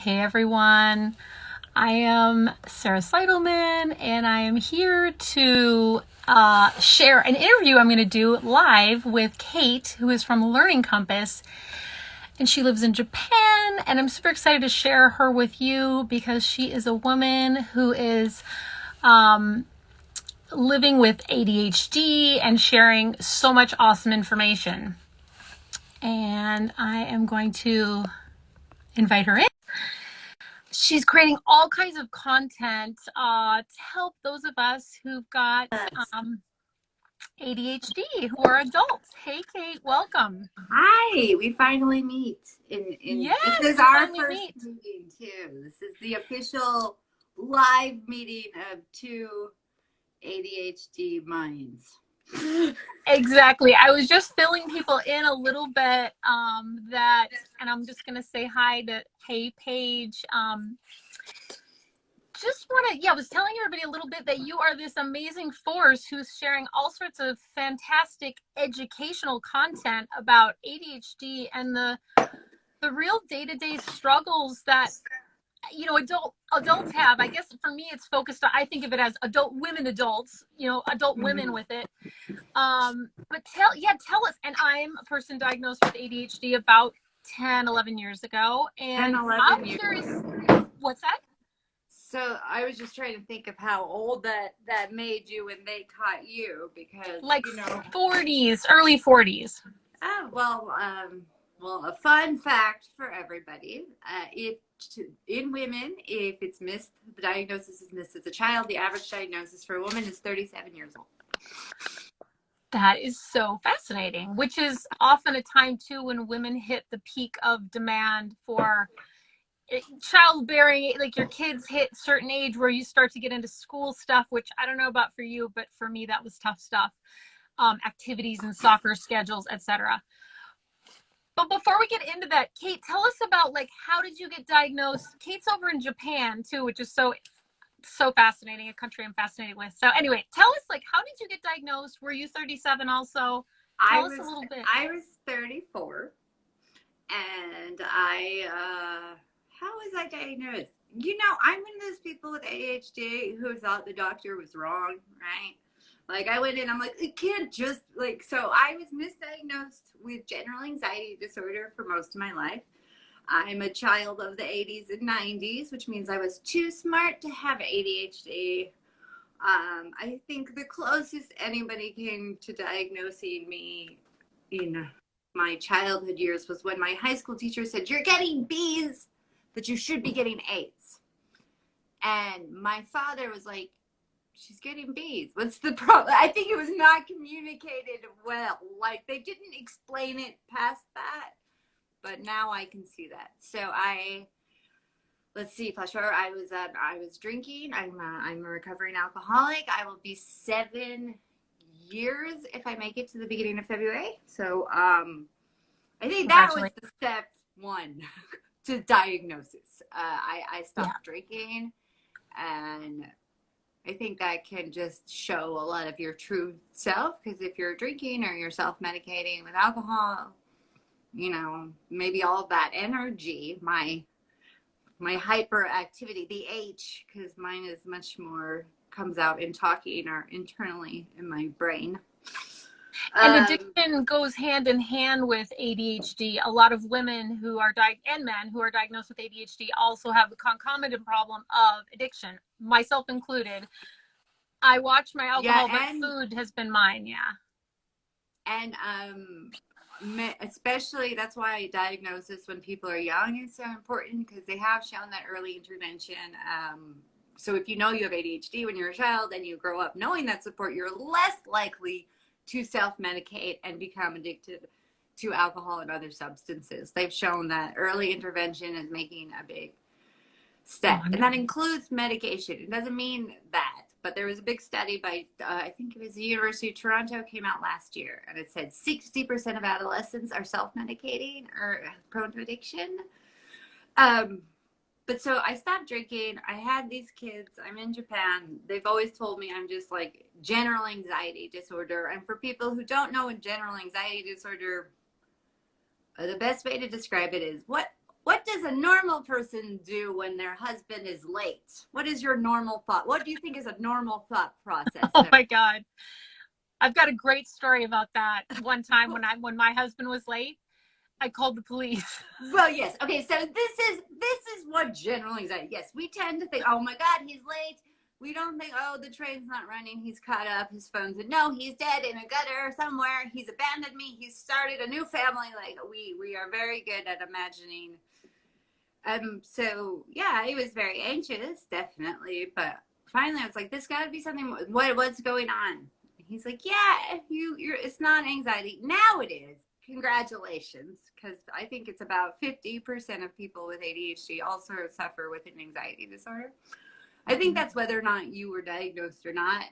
Hey everyone, I am Sarah Seidelmann and I am here to share an interview I'm going to do live with Kate, who is from Learning Compass, and she lives in Japan, and I'm super excited to share her with you because she is a woman who is living with ADHD and sharing so much awesome information. And I am going to invite her in. She's creating all kinds of content to help those of us who've got ADHD, who are adults. Hey, Kate, welcome. Hi, we finally meet. Yes, this is our first meeting too. This is the official live meeting of two ADHD minds. Exactly. I was just filling people in a little bit and I'm just going to say hi to Paige. I was telling everybody a little bit that you are this amazing force who's sharing all sorts of fantastic educational content about ADHD and the real day-to-day struggles that adults have. I guess for me it's focused on, I think of it as adult adults women with it. But tell us, and I'm a person diagnosed with ADHD about 10-11 years ago, and I'm curious, what's that? So I was just trying to think of how old that made you when they caught you, because like 40s, early 40s. Oh, well, a fun fact for everybody: in women, if the diagnosis is missed as a child, the average diagnosis for a woman is 37 years old. That is so fascinating, which is often a time too when women hit the peak of demand for childbearing. Like your kids hit a certain age where you start to get into school stuff, which I don't know about for you, but for me that was tough stuff. Activities and soccer schedules, etc. But before we get into that, Kate, tell us about, like, how did you get diagnosed? Kate's over in Japan too, which is so fascinating, a country I'm fascinated with. So anyway, tell us, like, how did you get diagnosed? Were you 37 also? Tell us a little bit. I was 34, and how was I diagnosed? I'm one of those people with ADHD who thought the doctor was wrong, right? Like, I went in, I'm like, it can't just, like, so I was misdiagnosed with general anxiety disorder for most of my life. I'm a child of the 80s and 90s, which means I was too smart to have ADHD. I think the closest anybody came to diagnosing me in my childhood years was when my high school teacher said, "You're getting B's, but you should be getting A's." And my father was like, "She's getting B's. What's the problem?" I think it was not communicated well. Like, they didn't explain it past that. But now I can see that. So let's see, flash forward. I was drinking. I'm a recovering alcoholic. I will be 7 years if I make it to the beginning of February. So I think that was the step one to diagnosis. I stopped drinking, and I think that can just show a lot of your true self, because if you're drinking or you're self-medicating with alcohol, maybe all of that energy, my hyperactivity, the H, because mine is much more comes out in talking or internally in my brain. And addiction goes hand in hand with ADHD. A lot of women who are and men who are diagnosed with ADHD also have the concomitant problem of addiction, myself included. I watch my alcohol, but food has been mine, And especially, that's why diagnosis when people are young is so important, because they have shown that early intervention. So if you know you have ADHD when you're a child and you grow up knowing that support, you're less likely to self-medicate and become addicted to alcohol and other substances. They've shown that early intervention is making a big step, and that includes medication. It doesn't mean that, but there was a big study by, I think it was the University of Toronto, came out last year, and it said 60% of adolescents are self-medicating or prone to addiction. But so I stopped drinking. I had these kids. I'm in Japan. They've always told me I'm just like general anxiety disorder. And for people who don't know what general anxiety disorder, the best way to describe it is, what what does a normal person do when their husband is late? What is your normal thought? What do you think is a normal thought process Oh there? my God. I've got a great story about that. One time when my husband was late, I called the police. Well, yes. Okay, so this is what general anxiety. Yes, we tend to think, oh my God, he's late. We don't think, oh, the train's not running. He's caught up. His phone's no, he's dead in a gutter somewhere. He's abandoned me. He's started a new family. Like we are very good at imagining. So yeah, I was very anxious, definitely. But finally, I was like, this got to be something. What's going on? He's like, yeah, you're. It's not anxiety. Now it is. Congratulations, because I think it's about 50% of people with ADHD also suffer with an anxiety disorder. I think that's whether or not you were diagnosed or not,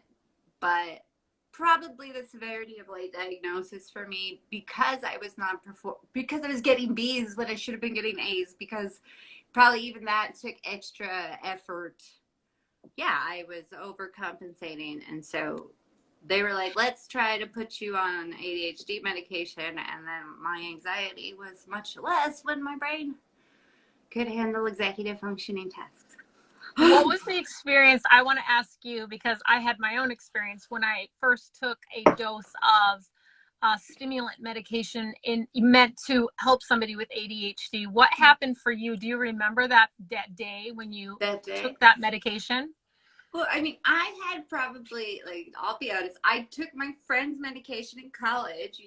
but probably the severity of late diagnosis for me, because I was not because I was getting B's when I should have been getting A's, because probably even that took extra effort. Yeah, I was overcompensating, and so they were like, let's try to put you on ADHD medication. And then my anxiety was much less when my brain could handle executive functioning tasks. What was the experience? I want to ask you, because I had my own experience when I first took a dose of stimulant medication meant to help somebody with ADHD. What happened for you? Do you remember that day when you took that medication? Well, I mean, I had probably, like, I'll be honest, I took my friend's medication in college,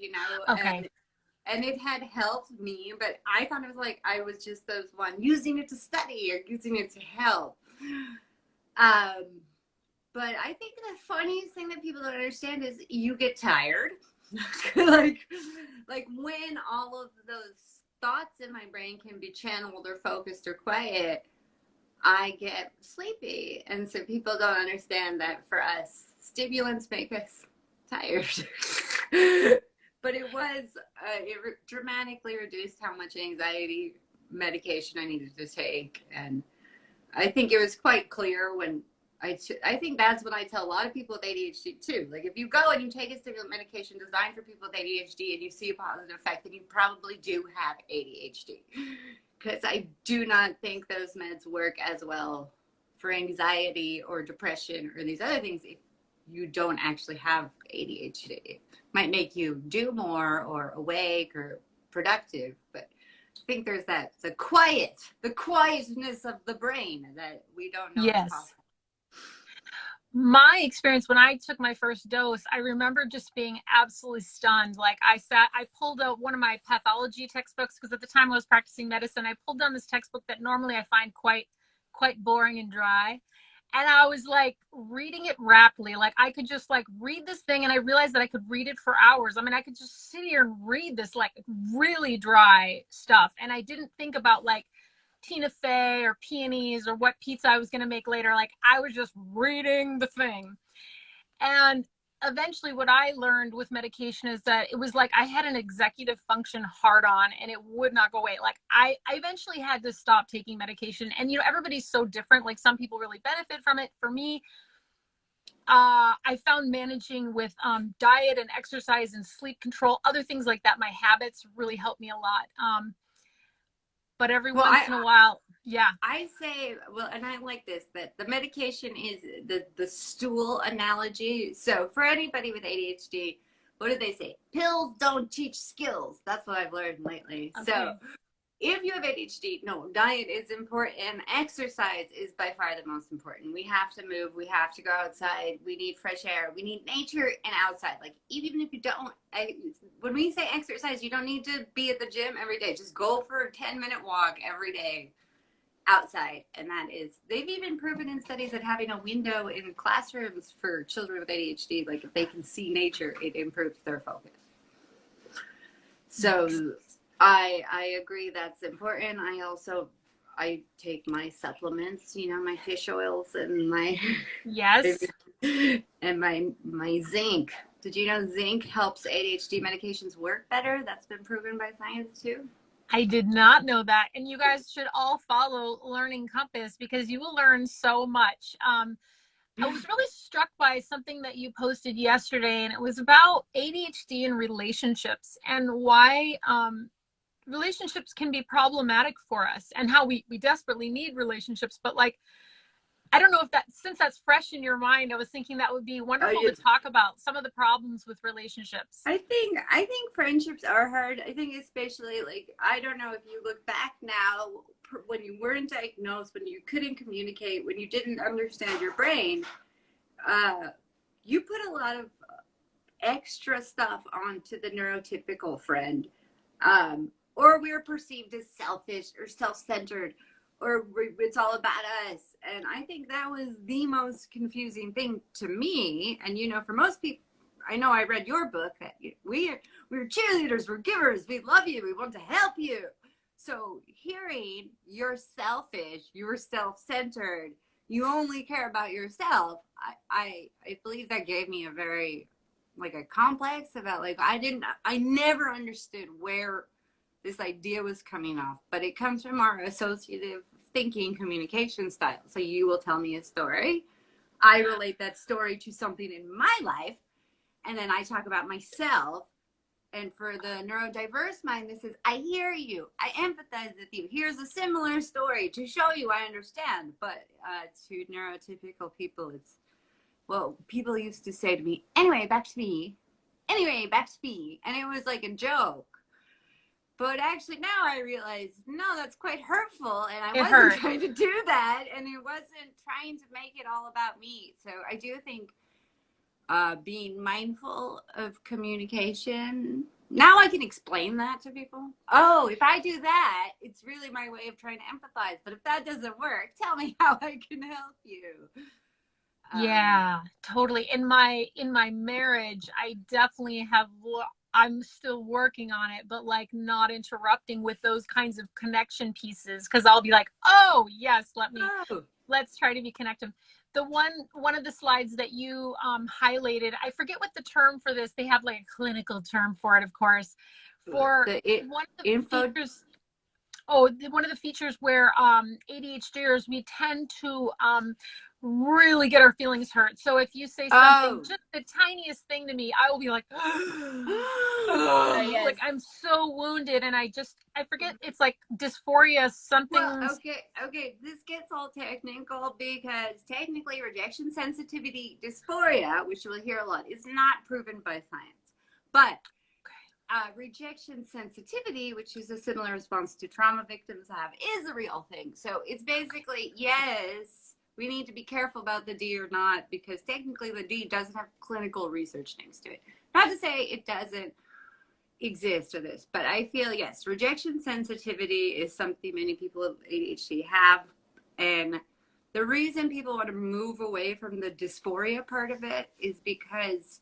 Okay. and it had helped me, but I thought it was like I was just those one using it to study or using it to help. But I think the funniest thing that people don't understand is you get tired. like when all of those thoughts in my brain can be channeled or focused or quiet, I get sleepy. And so people don't understand that for us, stimulants make us tired. But it dramatically reduced how much anxiety medication I needed to take. And I think it was quite clear when I think that's what I tell a lot of people with ADHD too. Like, if you go and you take a stimulant medication designed for people with ADHD and you see a positive effect, then you probably do have ADHD. Because I do not think those meds work as well for anxiety or depression or these other things if you don't actually have ADHD. It might make you do more or awake or productive, but I think there's the quietness of the brain that we don't know is Yes. possible. My experience when I took my first dose, I remember just being absolutely stunned. Like, I pulled out one of my pathology textbooks, because at the time I was practicing medicine. I pulled down this textbook that normally I find quite boring and dry. And I was like reading it rapidly. Like, I could just like read this thing, and I realized that I could read it for hours. I mean, I could just sit here and read this like really dry stuff. And I didn't think about like Tina Fey or peonies or what pizza I was going to make later. Like, I was just reading the thing. And eventually what I learned with medication is that it was like I had an executive function hard on, and it would not go away. Like, I eventually had to stop taking medication. And everybody's so different. Like, some people really benefit from it. For me, I found managing with diet and exercise and sleep control, other things like that, my habits really helped me a lot. But every once in a while, yeah. I say, well, and I like this, that the medication is the stool analogy. So for anybody with ADHD, what do they say? Pills don't teach skills. That's what I've learned lately. Okay. So if you have ADHD, no, diet is important. Exercise is by far the most important. We have to move. We have to go outside. We need fresh air. We need nature and outside. Like, even if you don't, when we say exercise, you don't need to be at the gym every day. Just go for a 10-minute walk every day outside. And that is, they've even proven in studies that having a window in classrooms for children with ADHD, like if they can see nature, it improves their focus. So I agree that's important. I take my supplements, my fish oils and my yes and my zinc. Did you know zinc helps ADHD medications work better? That's been proven by science too. I did not know that. And you guys should all follow Learning Compass, because you will learn so much. I was really struck by something that you posted yesterday, and it was about ADHD and relationships, and why relationships can be problematic for us, and how we desperately need relationships. But like, I don't know if that, since that's fresh in your mind, I was thinking that would be wonderful to talk about some of the problems with relationships. I think friendships are hard. I think especially, like, I don't know if you look back now, when you weren't diagnosed, when you couldn't communicate, when you didn't understand your brain, you put a lot of extra stuff onto the neurotypical friend, or we're perceived as selfish or self-centered, or it's all about us. And I think that was the most confusing thing to me. And, you know, for most people, I know I read your book, that we're cheerleaders, we're givers, we love you, we want to help you. So hearing you're selfish, you're self-centered, you only care about yourself, I believe that gave me a very, like, a complex about, like, I never understood where this idea was coming off, but it comes from our associative thinking communication style. So you will tell me a story, I relate that story to something in my life, and then I talk about myself. And for the neurodiverse mind, this is, I hear you, I empathize with you, here's a similar story to show you I understand. But to neurotypical people, it's, well, people used to say to me, anyway, back to me. Anyway, back to me. And it was like a joke. But actually now I realize, no, that's quite hurtful. And I wasn't trying to do that. And it wasn't trying to make it all about me. So I do think being mindful of communication. Now I can explain that to people. Oh, if I do that, it's really my way of trying to empathize. But if that doesn't work, tell me how I can help you. Yeah, totally. In my marriage, I definitely have, I'm still working on it, but like not interrupting with those kinds of connection pieces, because I'll be like, oh yes, let's try to be connective. The one of the slides that you highlighted, I forget what the term for this, they have like a clinical term for it, of course, for one of the features. Oh, one of the features where ADHDers, we tend to really get our feelings hurt. So if you say something, just the tiniest thing to me, I will be like, yes. like I'm so wounded, and I forget, it's like dysphoria something. Well, okay, this gets all technical, because technically rejection sensitivity dysphoria, which you'll hear a lot, is not proven by science. But rejection sensitivity, which is a similar response to trauma victims have, is a real thing. So it's basically, yes, we need to be careful about the D or not, because technically the D doesn't have clinical research next to it. Not to say it doesn't exist or this, but I feel, yes, rejection sensitivity is something many people with ADHD have. And the reason people want to move away from the dysphoria part of it is because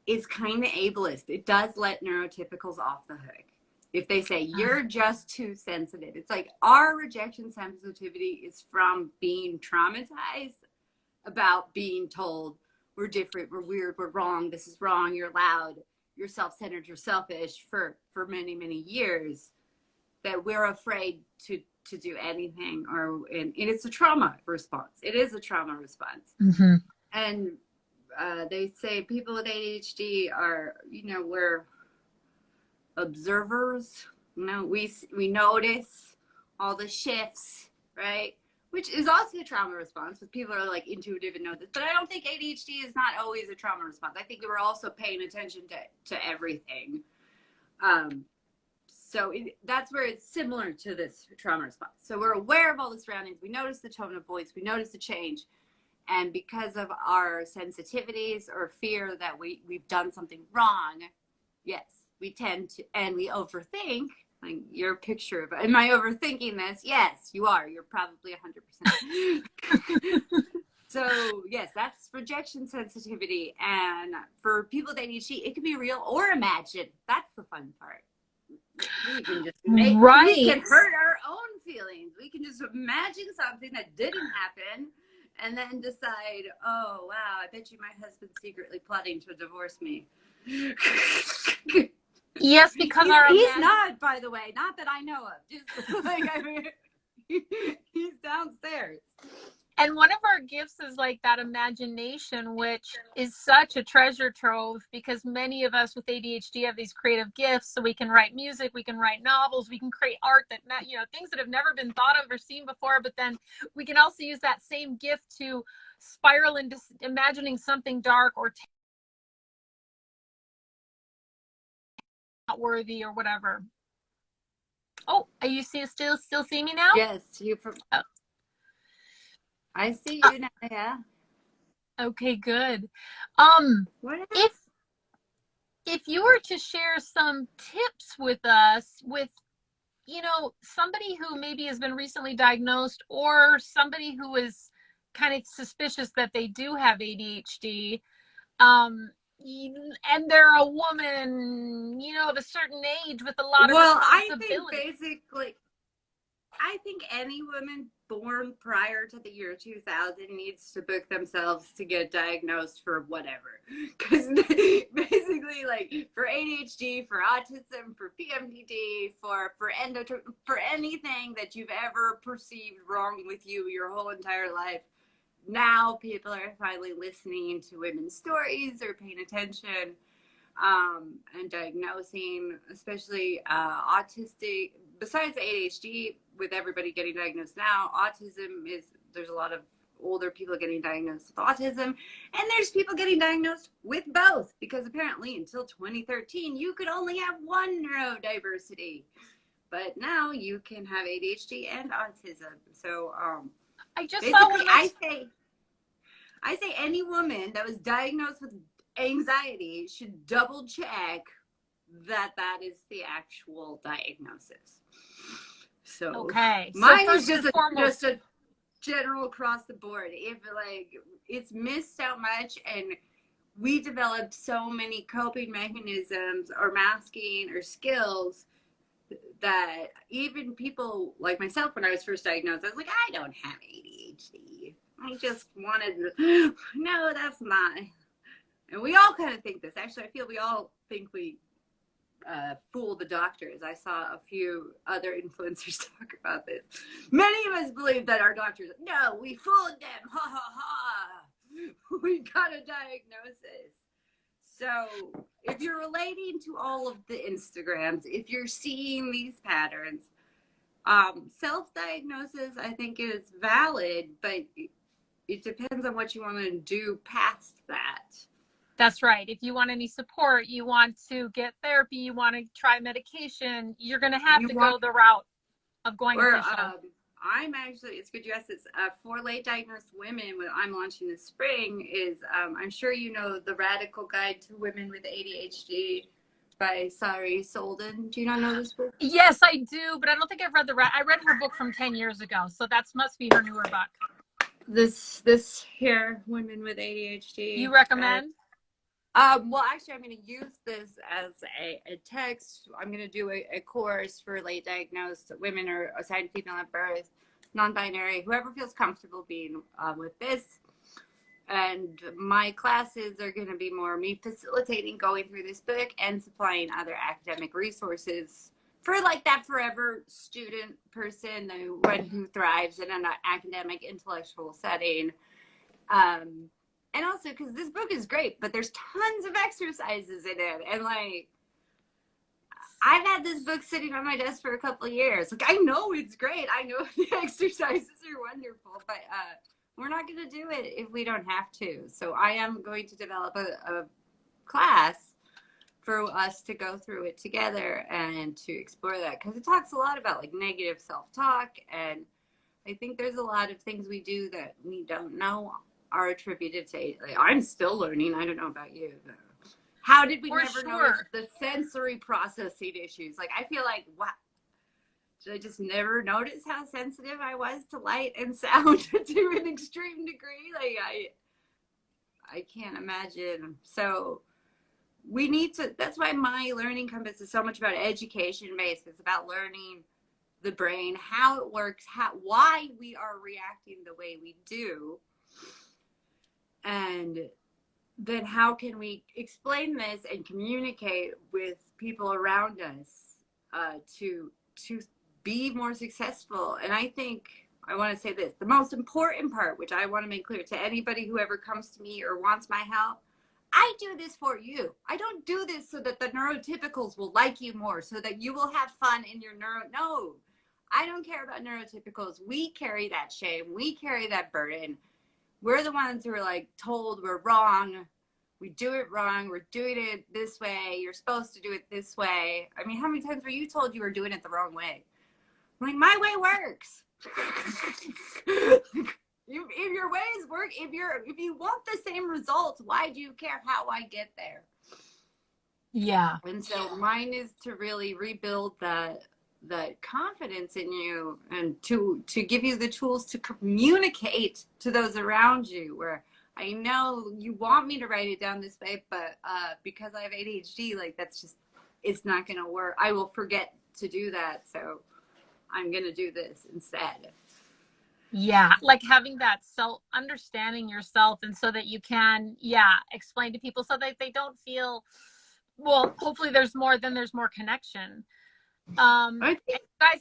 it's kind of ableist. It does let neurotypicals off the hook. If they say you're just too sensitive, it's like our rejection sensitivity is from being traumatized about being told we're different, we're weird, we're wrong, this is wrong, you're loud, you're self-centered, you're selfish for many, many years, that we're afraid to do anything, and it's a trauma response. It is a trauma response. Mm-hmm. And they say people with ADHD are, we're observers. We notice all the shifts, right? Which is also a trauma response, because people are like intuitive and know this. But I don't think ADHD is not always a trauma response. I think we're also paying attention to everything. So that's where it's similar to this trauma response. So we're aware of all the surroundings. We notice the tone of voice. We notice the change. And because of our sensitivities or fear that we've done something wrong, yes, we tend to, and we overthink. Like your picture of, am I overthinking this? Yes, you are. You're probably 100%. So yes, that's rejection sensitivity. And for people with ADHD, it can be real or imagined. That's the fun part. We can just we can hurt our own feelings. We can just imagine something that didn't happen, and then decide, oh wow, I bet you my husband's secretly plotting to divorce me. Yes, because he's not, by the way, not that I know of. Just like, I mean, he's downstairs. And one of our gifts is like that imagination, which is such a treasure trove because many of us with ADHD have these creative gifts. So we can write music, we can write novels, we can create art that, things that have never been thought of or seen before. But then we can also use that same gift to spiral into imagining something dark or not worthy or whatever. Oh, are you still see me now? Yes, Oh. I see you now. Yeah. Okay, good. What? If you were to share some tips with us with somebody who maybe has been recently diagnosed or somebody who is kind of suspicious that they do have ADHD, and they're a woman, of a certain age with a lot of Well, responsibility. I think any woman born prior to the year 2000 needs to book themselves to get diagnosed for whatever. Because basically, like, for ADHD, for autism, for PMDD, for anything that you've ever perceived wrong with you your whole entire life, now people are finally listening to women's stories or paying attention, and diagnosing, especially autistic. Besides ADHD, with everybody getting diagnosed now, there's a lot of older people getting diagnosed with autism, and there's people getting diagnosed with both, because apparently until 2013 you could only have one neurodiversity, but now you can have ADHD and autism. So I just saw basically, I say any woman that was diagnosed with anxiety should double check that is the actual diagnosis. So okay, so mine is first and foremost, just a general across the board. If like it's missed out much, and we developed so many coping mechanisms or masking or skills that even people like myself, when I was first diagnosed, I was like, I don't have ADHD. I just wanted to, no, that's not. And we all kind of think this. Actually, I feel we all think we fool the doctors. I saw a few other influencers talk about this. Many of us believe that our doctors, no, we fooled them. Ha ha ha. We got a diagnosis. So if you're relating to all of the Instagrams, if you're seeing these patterns, self-diagnosis, I think, is valid, but it depends on what you want to do past that. that's right. If you want any support, you want to get therapy, you want to try medication, you're going to have to go the route of going official. I'm actually, it's good you asked this, for late diagnosed women, what I'm launching this spring is, I'm sure you know The Radical Guide to Women with ADHD by Sari Solden. Do you not know this book? Yes, I do, but I don't think I've read I read her book from 10 years ago, so that must be her newer book. This here, Women with ADHD. You recommend? Well, actually, I'm going to use this as a text. I'm going to do a course for late diagnosed women or assigned female at birth, non-binary, whoever feels comfortable being with this. And my classes are going to be more me facilitating going through this book and supplying other academic resources for like that forever student person, the one who thrives in an academic intellectual setting. And also because this book is great, but there's tons of exercises in it. And like, I've had this book sitting on my desk for a couple of years. Like, I know it's great. I know the exercises are wonderful, but we're not going to do it if we don't have to. So I am going to develop a class for us to go through it together and to explore that, because it talks a lot about like negative self-talk, and I think there's a lot of things we do that we don't know are attributed to, like, I'm still learning. I don't know about you. How did we never notice the sensory processing issues? Like, I feel like, what? Did I just never notice how sensitive I was to light and sound to an extreme degree? Like, I can't imagine. So we need to, that's why my learning compass is so much about education based. It's about learning the brain, how it works, why we are reacting the way we do. And then how can we explain this and communicate with people around us to be more successful? And I think I want to say this. The most important part, which I want to make clear to anybody who ever comes to me or wants my help, I do this for you. I don't do this so that the neurotypicals will like you more, so that you will have fun in your no. I don't care about neurotypicals. We carry that shame. We carry that burden. We're the ones who are like told we're wrong. We do it wrong. We're doing it this way. You're supposed to do it this way. I mean, how many times were you told you were doing it the wrong way? I'm like, my way works. If your ways work, if you want the same results, why do you care how I get there? Yeah. And so mine is to really rebuild that confidence in you, and to give you the tools to communicate to those around you, where I know you want me to write it down this way, but because I have ADHD, like that's just, it's not going to work. I will forget to do that. So I'm going to do this instead. Yeah, like having that self, understanding yourself, and so that you can, explain to people so that they don't feel, well, hopefully there's more connection. Guys,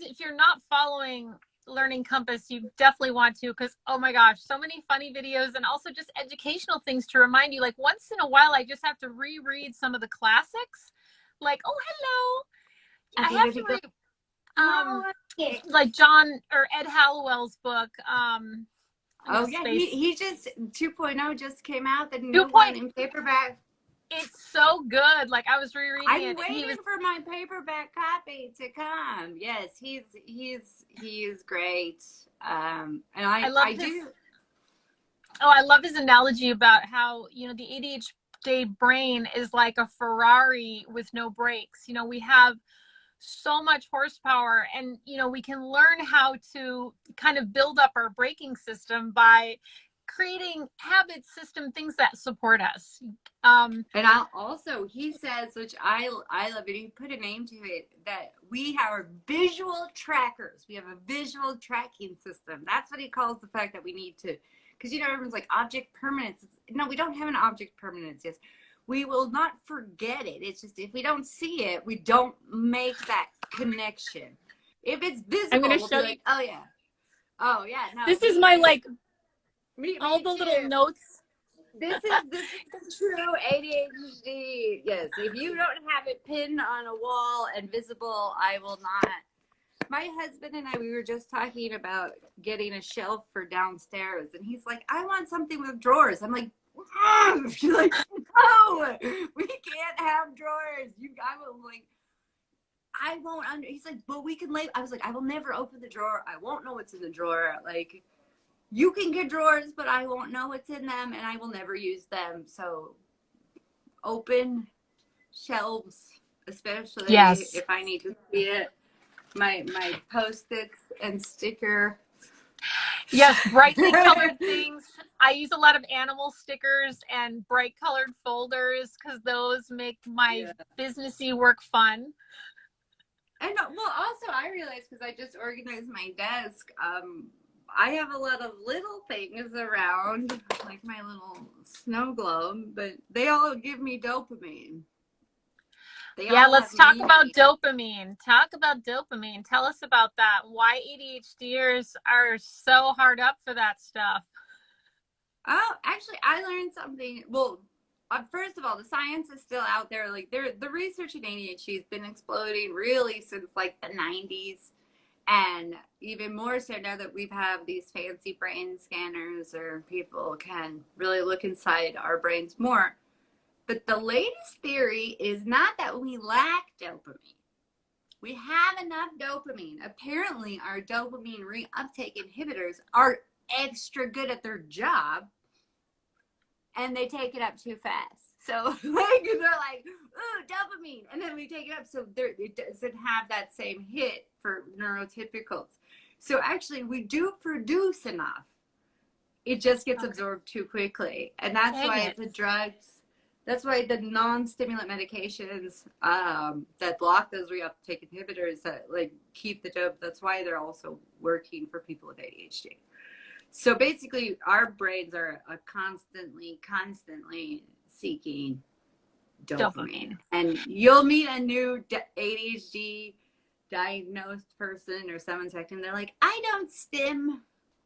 if you're not following Learning Compass, you definitely want to, because oh my gosh, so many funny videos and also just educational things to remind you. Like once in a while, I just have to reread some of the classics. Like, oh, hello. Okay, I have to read like John or Ed Hallowell's book. Oh yeah, he just 2.0 just came out, the new 2. one in paperback. It's so good. Like I was rereading it. I'm waiting for my paperback copy to come. Yes, he is great. And I love his analogy about how, the ADHD brain is like a Ferrari with no brakes. We have so much horsepower, and we can learn how to kind of build up our braking system by creating habit system things that support us. And he says, which I love it, he put a name to it, that we have visual trackers. We have a visual tracking system. That's what he calls the fact that we need to, because everyone's like object permanence. No, we don't have an object permanence. Yes, we will not forget it. It's just if we don't see it, we don't make that connection. If it's visible, I'm going to show you. Like, oh yeah. No, this is my all the little notes. This is true ADHD. Yes, if you don't have it pinned on a wall and visible, I will not. My husband and I, we were just talking about getting a shelf for downstairs, and he's like, I want something with drawers. I'm like, she's like, no, we can't have drawers. I won't he's like, but we can I was like, I will never open the drawer. I won't know what's in the drawer. Like, you can get drawers, but I won't know what's in them, and I will never use them. So open shelves, especially if I need to see it. My Post-its and sticker. Yes, brightly colored things. I use a lot of animal stickers and bright colored folders because those make my businessy work fun. And also I realized, because I just organized my desk, I have a lot of little things around, like my little snow globe, but they all give me dopamine. Let's talk about dopamine. Tell us about that. Why ADHDers are so hard up for that stuff. Oh, actually, I learned something. Well, first of all, the science is still out there. Like, the research in ADHD has been exploding really since like the 90s. And even more so now that we have these fancy brain scanners, or people can really look inside our brains more. But the latest theory is not that we lack dopamine. We have enough dopamine. Apparently, our dopamine reuptake inhibitors are extra good at their job, and they take it up too fast. So they're like, ooh, dopamine. And then we take it up, so it doesn't have that same hit for neurotypicals. So actually, we do produce enough. It just gets absorbed too quickly. And that's why the drugs, that's why the non-stimulant medications that block those reuptake inhibitors that keep the dope, that's why they're also working for people with ADHD. So basically, our brains are constantly seeking dopamine. And you'll meet a new ADHD diagnosed person or someone's acting, they're like, I don't stim.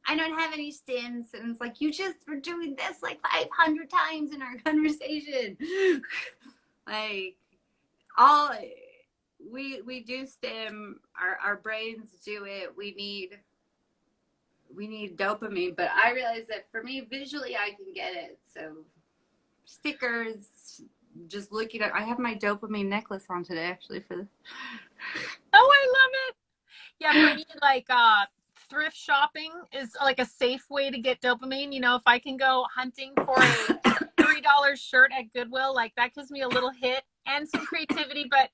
I don't have any stims. And it's like, you just were doing this like 500 times in our conversation. Like, all we do stim. Our brains do it. We need dopamine. But I realize that for me, visually, I can get it. So stickers, just looking at, I have my dopamine necklace on today, actually, for the... Oh, I love it. Yeah, for me, like thrift shopping is like a safe way to get dopamine. You know, if I can go hunting for a $3 shirt at Goodwill, like that gives me a little hit and some creativity. But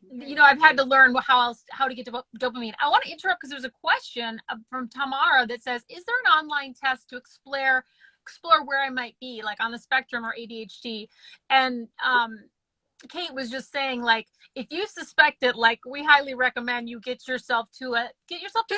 you know, I've had to learn how to get dopamine. I want to interrupt because there's a question from Tamara that says, is there an online test to explore where I might be, like on the spectrum or ADHD? And Kate was just saying, like, if you suspect it, like, we highly recommend you get yourself to a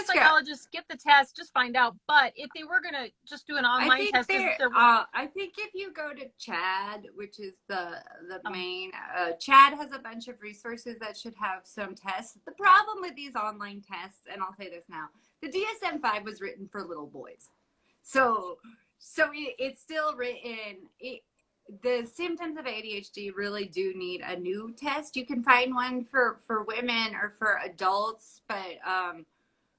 psychologist, get the test, just find out. But if they were gonna just do an online test, I think if you go to Chad, which is the main, Chad has a bunch of resources that should have some tests. The problem with these online tests, and I'll say this now, the DSM-5 was written for little boys, so it's still written. The symptoms of ADHD really do need a new test. You can find one for women or for adults, but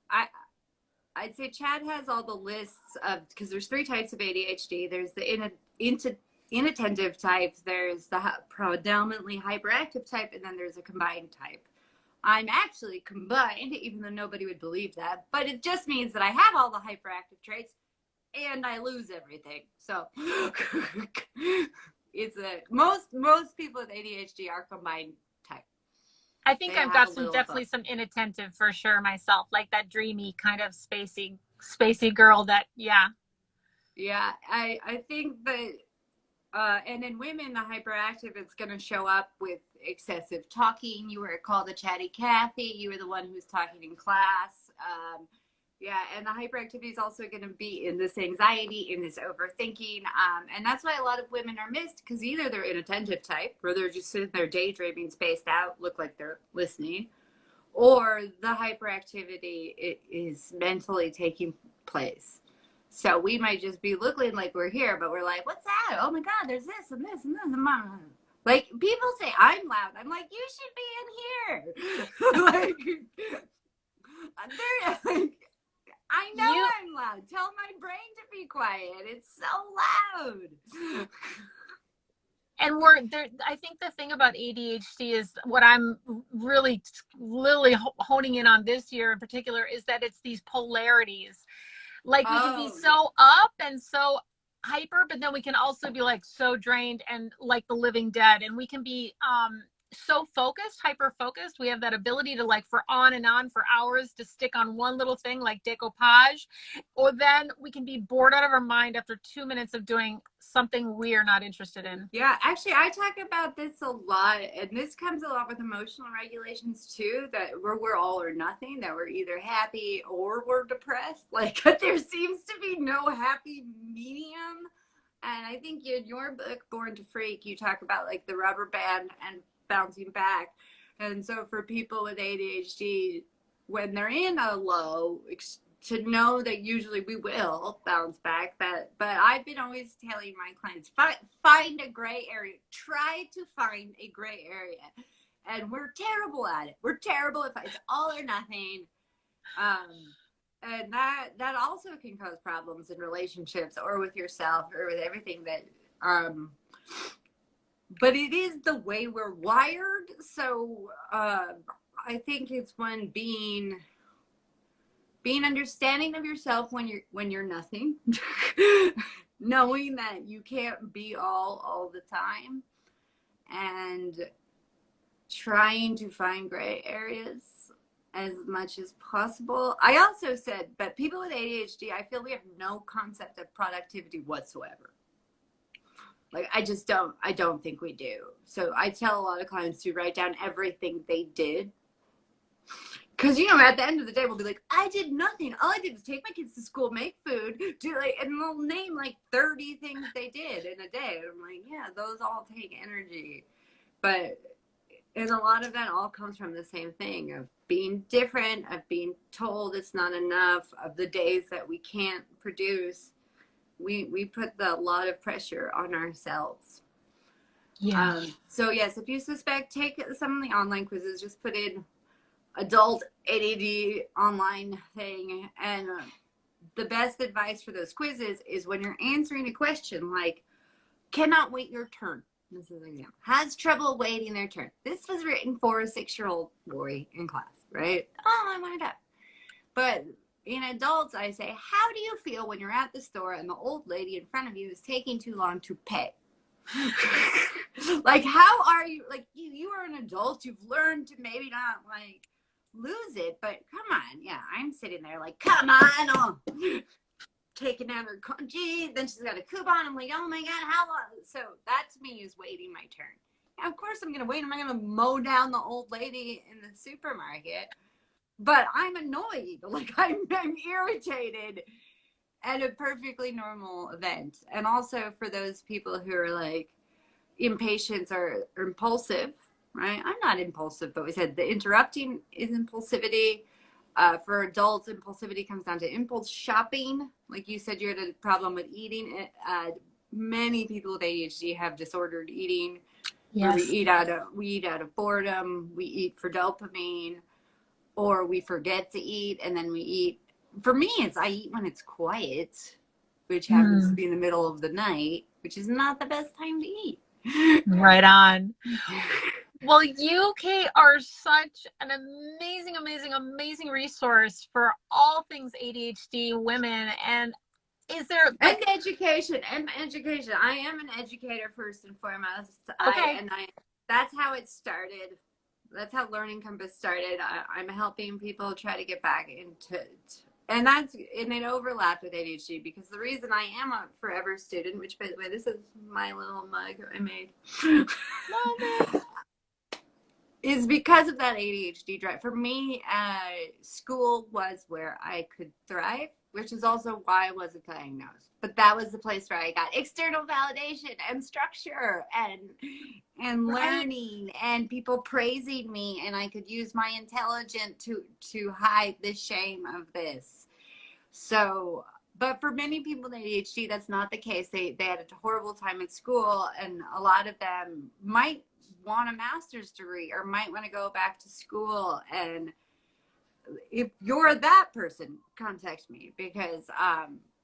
I'd say Chad has all the lists of, because there's 3 types of ADHD. There's the inattentive type, there's the predominantly hyperactive type, and then there's a combined type. I'm actually combined, even though nobody would believe that, but it just means that I have all the hyperactive traits and I lose everything. So it's most people with ADHD are combined type. I think I've got definitely some inattentive for sure myself, like that dreamy kind of spacey girl that, yeah. Yeah, I think that, and in women, the hyperactive, it's going to show up with excessive talking. You were called a chatty Cathy. You were the one who was talking in class. Yeah, and the hyperactivity is also going to be in this anxiety, in this overthinking, and that's why a lot of women are missed, because either they're inattentive type, where they're just sitting there daydreaming, spaced out, look like they're listening, or the hyperactivity is mentally taking place. So we might just be looking like we're here, but we're like, what's that? Oh my God, there's this and this and this. And like, people say I'm loud. I'm like, you should be in here. Like, I know I'm loud. Tell my brain to be quiet. It's so loud. And I think the thing about ADHD is what I'm really honing in on this year in particular is that it's these polarities. Like, we can be so up and so hyper, but then we can also be like so drained and like the living dead. And we can be so focused, hyper focused. We have that ability to, like, for on and on for hours, to stick on one little thing like decoupage, or then we can be bored out of our mind after 2 minutes of doing something we're not interested in. Yeah, actually, I talk about this a lot, and this comes a lot with emotional regulations too, that we're all or nothing, that we're either happy or we're depressed. Like, there seems to be no happy medium. And I think in your book, Born to Freak, you talk about like the rubber band and bouncing back. And so for people with ADHD, when they're in a low, to know that usually we will bounce back. But I've been always telling my clients, find a gray area. Try to find a gray area. And we're terrible at it. We're terrible if it's all or nothing. And that also can cause problems in relationships or with yourself or with everything that, but it is the way we're wired. So I think it's one being understanding of yourself when you're nothing, knowing that you can't be all the time, and trying to find gray areas as much as possible. I also said, but people with ADHD, I feel we have no concept of productivity whatsoever. Like, I don't think we do. So I tell a lot of clients to write down everything they did. Because, at the end of the day, we'll be like, I did nothing. All I did was take my kids to school, make food, and they'll name like 30 things they did in a day. And I'm like, yeah, those all take energy. But And a lot of that all comes from the same thing of being different, of being told it's not enough, of the days that we can't produce. We put a lot of pressure on ourselves. Yeah. So yes, if you suspect, take some of the online quizzes. Just put in adult ADD online thing, and the best advice for those quizzes is when you're answering a question like, cannot wait your turn. This is an example. Has trouble waiting their turn. This was written for a 6-year-old boy in class, right? Oh, I wanted that. But in adults, I say, how do you feel when you're at the store and the old lady in front of you is taking too long to pay? Like, how are you? Like, you are an adult. You've learned to maybe not, like, lose it. But come on. Yeah, I'm sitting there like, come on. Oh. Taking out her kanji, then she's got a coupon. I'm like, oh my god, how long? So that to me is waiting my turn. Now, of course I'm gonna wait. I'm not gonna mow down the old lady in the supermarket, but I'm annoyed. Like I'm irritated at a perfectly normal event. And also for those people who are like impatient or impulsive, right? I'm not impulsive, but we said the interrupting is impulsivity. For adults, impulsivity comes down to impulse shopping. Like you said, you had a problem with eating. Many people with ADHD have disordered eating, where we Yes. eat out of boredom, we eat for dopamine, or we forget to eat and then we eat. For me, it's I eat when it's quiet, which happens to be in the middle of the night, which is not the best time to eat. Right on. Well, you, Kate, are such an amazing, amazing, amazing resource for all things ADHD women. And is there like education? I am an educator first and foremost. okay. That's how it started. That's how Learning Compass started. I'm helping people try to get back into, and it overlapped with ADHD because the reason I am a forever student, which by the way, this is my little mug I made. Love it. Is because of that ADHD drive. For me, school was where I could thrive, which is also why I wasn't diagnosed. But that was the place where I got external validation and structure and learning and people praising me, and I could use my intelligence to hide the shame of this. So, but for many people with ADHD, that's not the case. They had a horrible time at school, and a lot of them might want a master's degree or might want to go back to school. And if you're that person, contact me because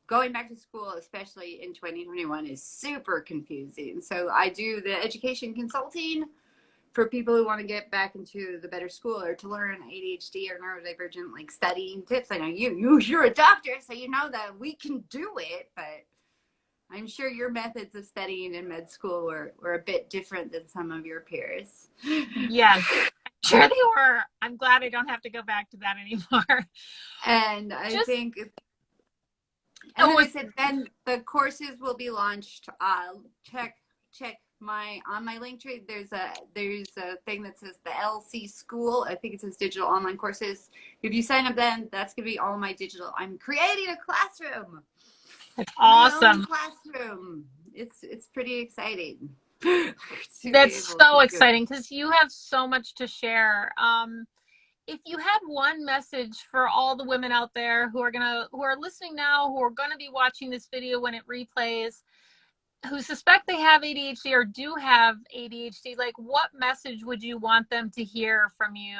going back to school, especially in 2021, is super confusing. So I do the education consulting for people who want to get back into the better school or to learn ADHD or neurodivergent like studying tips. I know you're a doctor, so you know that we can do it, but I'm sure your methods of studying in med school were a bit different than some of your peers. Yes, sure they were. I'm glad I don't have to go back to that anymore. And I think, and then I said, then the courses will be launched. Check on my link tree. There's a thing that says the LC School. I think it says digital online courses. If you sign up, then that's gonna be all my digital. I'm creating a classroom. That's awesome. Classroom. It's pretty exciting. That's so exciting because you have so much to share. If you had one message for all the women out there who are listening now, who are gonna be watching this video when it replays, who suspect they have ADHD or do have ADHD, like what message would you want them to hear from you?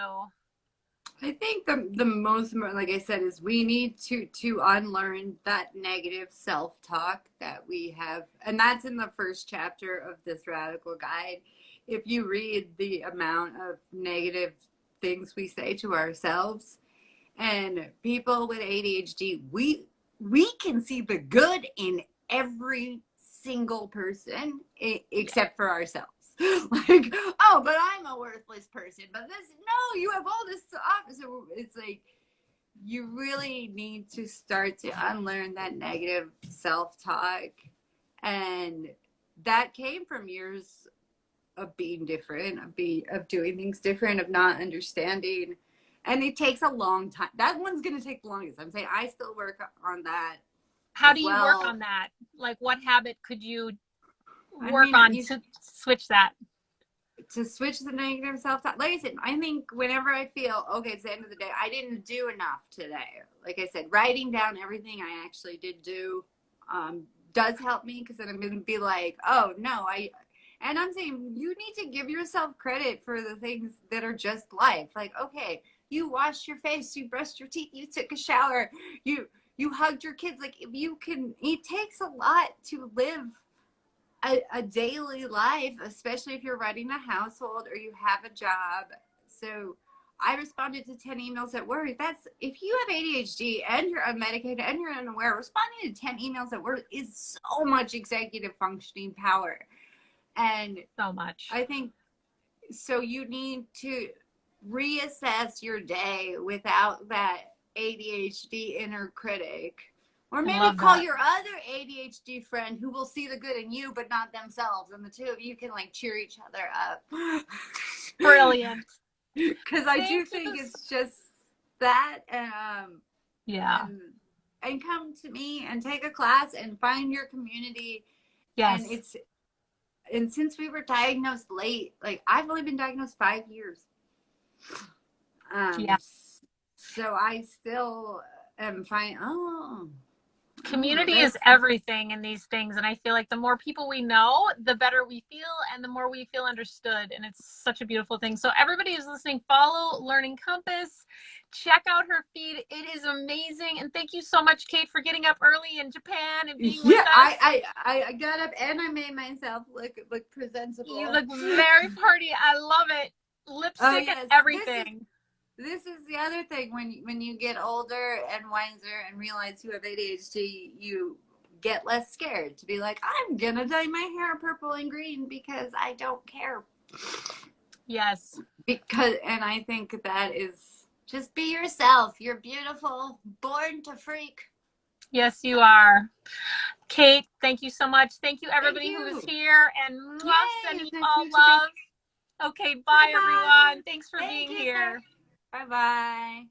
I think the most, like I said, is we need to unlearn that negative self-talk that we have. And that's in the first chapter of this radical guide. If you read the amount of negative things we say to ourselves, and people with ADHD, we can see the good in every single person except for ourselves. Like, oh, but I'm a worthless person. But no, you have all this stuff. So it's like you really need to start to unlearn that negative self-talk, and that came from years of being different, of doing things different, of not understanding, and it takes a long time. That one's gonna take the longest. I'm saying I still work on that. How do you work on that? Like, what habit could you work on to switch that? to switch the negative self-talk. Like I said, I think whenever I feel, okay, it's the end of the day, I didn't do enough today. Like I said, writing down everything I actually did do does help me, because then I'm going to be like, oh, no, and I'm saying you need to give yourself credit for the things that are just life. Like, okay, you washed your face, you brushed your teeth, you took a shower, you hugged your kids. Like, if you can, it takes a lot to live a daily life, especially if you're running a household or you have a job. So I responded to 10 emails at work. That's, if you have ADHD and you're unmedicated and you're unaware, responding to 10 emails at work is so much executive functioning power. And so much. I think, so you need to reassess your day without that ADHD inner critic. Or maybe call your other ADHD friend who will see the good in you, but not themselves. And the two of you can like cheer each other up. Brilliant. Because I do think it's just that. Yeah. And come to me and take a class and find your community. Yes. And since we were diagnosed late, like I've only been diagnosed 5 years. Yeah. So I still am fine. Community is everything in these things, and I feel like the more people we know, the better we feel, and the more we feel understood, and it's such a beautiful thing. So everybody who's listening, follow Learning Compass, check out her feed. It is amazing, and thank you so much, Kate, for getting up early in Japan and being with us. I got up and I made myself look presentable. You look very pretty. I love it. Lipstick and everything. This is the other thing, when you get older and wiser and realize you have ADHD, you get less scared to be like, I'm gonna dye my hair purple and green because I don't care. Yes. And I think that is, just be yourself. You're beautiful, born to freak. Yes, you are. Kate, thank you so much. Thank you, everybody who was here, and sending you all love. Okay, bye, everyone. Thanks for being here. Bye-bye.